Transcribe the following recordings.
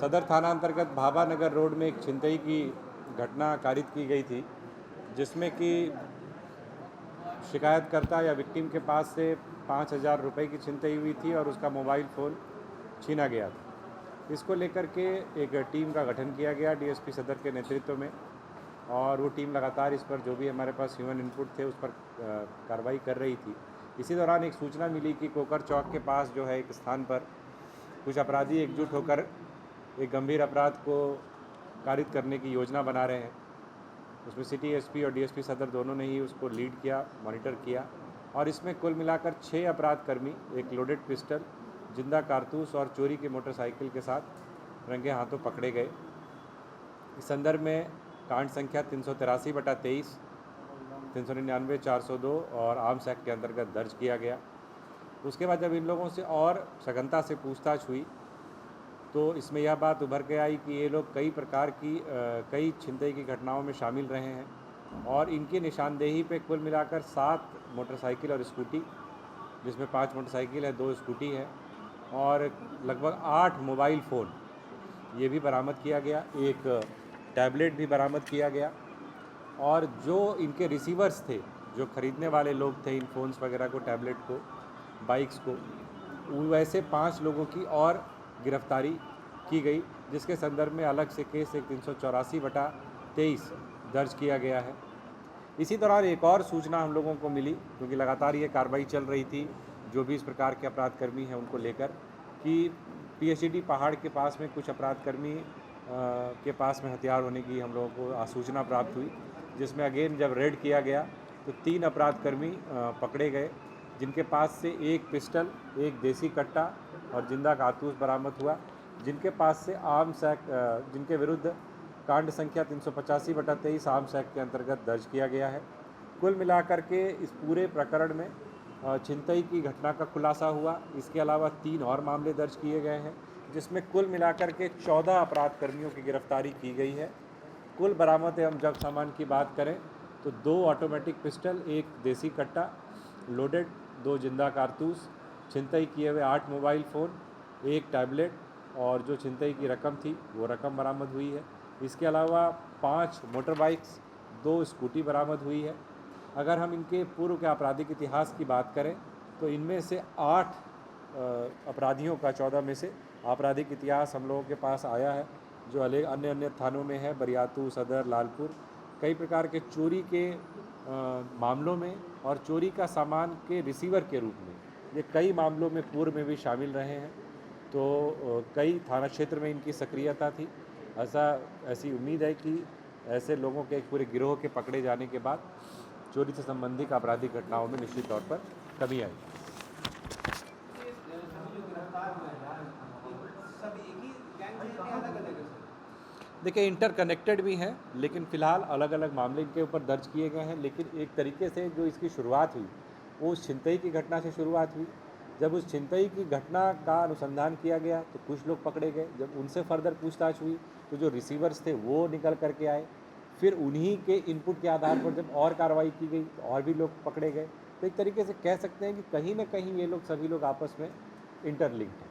सदर थाना अंतर्गत भाभा नगर रोड में एक छिनतई की घटना कारित की गई थी, जिसमें कि शिकायतकर्ता या विक्टिम के पास से 5,000 रुपये की छिनतई हुई थी और उसका मोबाइल फ़ोन छीना गया था। इसको लेकर के एक टीम का गठन किया गया डीएसपी सदर के नेतृत्व में, और वो टीम लगातार इस पर जो भी हमारे पास ह्यूमन इनपुट थे उस पर कार्रवाई कर रही थी। इसी दौरान एक सूचना मिली कि कोकर चौक के पास जो है एक स्थान पर कुछ अपराधी एकजुट होकर एक गंभीर अपराध को कारित करने की योजना बना रहे हैं। उसमें सिटी एसपी और डीएसपी सदर दोनों ने ही उसको लीड किया, मॉनिटर किया, और इसमें कुल मिलाकर 6 अपराधकर्मी एक लोडेड पिस्टल, जिंदा कारतूस और चोरी की मोटरसाइकिल के साथ रंगे हाथों पकड़े गए। इस संदर्भ में कांड संख्या 383/23, 399/402 और आर्म्स एक्ट के अंतर्गत दर्ज किया गया। उसके बाद जब इन लोगों से और सघनता से पूछताछ हुई तो इसमें यह बात उभर के आई कि ये लोग कई प्रकार की कई छिनतई की घटनाओं में शामिल रहे हैं, और इनकी निशानदेही पे कुल मिलाकर 7 मोटरसाइकिल और स्कूटी, जिसमें 5 मोटरसाइकिल है, 2 स्कूटी है, और लगभग 8 मोबाइल फ़ोन ये भी बरामद किया गया। एक टैबलेट भी बरामद किया गया, और जो इनके रिसीवर्स थे, जो ख़रीदने वाले लोग थे इन फ़ोन्स वगैरह को, टैबलेट को, बाइक्स को, वैसे 5 लोगों की और गिरफ्तारी की गई, जिसके संदर्भ में अलग से केस 384/23 दर्ज किया गया है। इसी दौरान एक और सूचना हम लोगों को मिली, क्योंकि लगातार ये कार्रवाई चल रही थी जो भी इस प्रकार के अपराधकर्मी हैं उनको लेकर, कि पीएचईडी पहाड़ के पास में कुछ अपराधकर्मी के पास में हथियार होने की हम लोगों को सूचना प्राप्त हुई, जिसमें अगेन जब रेड किया गया तो 3 अपराधकर्मी पकड़े गए, जिनके पास से एक पिस्टल, एक देसी कट्टा और जिंदा कारतूस बरामद हुआ, जिनके पास से आर्म्स एक्ट, जिनके विरुद्ध कांड संख्या 385/23 आर्म्स एक्ट के अंतर्गत दर्ज किया गया है। कुल मिलाकर के इस पूरे प्रकरण में छिनतई की घटना का खुलासा हुआ। इसके अलावा 3 और मामले दर्ज किए गए हैं, जिसमें कुल मिलाकर के 14 अपराधकर्मियों की गिरफ्तारी की गई है। कुल बरामद एवं जब्त सामान की बात करें तो 2 ऑटोमेटिक पिस्टल, एक देसी कट्टा लोडेड, 2 जिंदा कारतूस, छिनतई किए हुए 8 मोबाइल फ़ोन, एक टैबलेट, और जो छिनतई की रकम थी वो रकम बरामद हुई है। इसके अलावा 5 मोटर बाइक्स, 2 स्कूटी बरामद हुई है। अगर हम इनके पूर्व के आपराधिक इतिहास की बात करें तो इनमें से 8 अपराधियों का 14 में से आपराधिक इतिहास हम लोगों के पास आया है, जो अन्य थानों में है, बरियातू, सदर, लालपुर, कई प्रकार के चोरी के मामलों में और चोरी का सामान के रिसीवर के रूप में ये कई मामलों में पूर्व में भी शामिल रहे हैं। तो कई थाना क्षेत्र में इनकी सक्रियता थी। ऐसी उम्मीद है कि ऐसे लोगों के एक पूरे गिरोह के पकड़े जाने के बाद चोरी से संबंधित आपराधिक घटनाओं में निश्चित तौर पर कमी आएगी। देखिए, इंटरकनेक्टेड भी हैं, लेकिन फ़िलहाल अलग अलग मामले इनके ऊपर दर्ज किए गए हैं। लेकिन एक तरीके से जो इसकी शुरुआत हुई वो उस छिनतई की घटना से शुरुआत हुई। जब उस छिनतई की घटना का अनुसंधान किया गया तो कुछ लोग पकड़े गए। जब उनसे फर्दर पूछताछ हुई तो जो रिसीवर्स थे वो निकल करके आए। फिर उन्हीं के इनपुट के आधार पर जब और कार्रवाई की गई तो और भी लोग पकड़े गए। तो एक तरीके से कह सकते हैं कि कहीं ना कहीं ये लोग सभी लोग आपस में इंटरलिंक्ड हैं।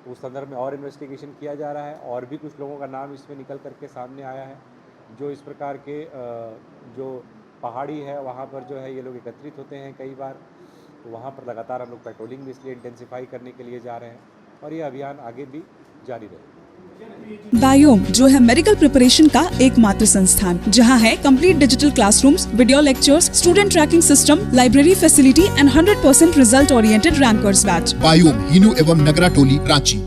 उस संदर्भ में और इन्वेस्टिगेशन किया जा रहा है, और भी कुछ लोगों का नाम इसमें निकल करके सामने आया है, जो इस प्रकार के जो पहाड़ी है वहाँ पर जो है ये लोग एकत्रित होते हैं कई बार। तो वहाँ पर लगातार हम लोग पेट्रोलिंग भी इसलिए इंटेंसिफाई करने के लिए जा रहे हैं, और ये अभियान आगे भी जारी रहेगा। बायोम जो है मेडिकल प्रिपरेशन का एकमात्र संस्थान, जहां है complete digital classrooms, video lectures, student tracking system, library facility and 100% result oriented rankers batch. Biome, Hinoo एवं नगरा टोली, रांची।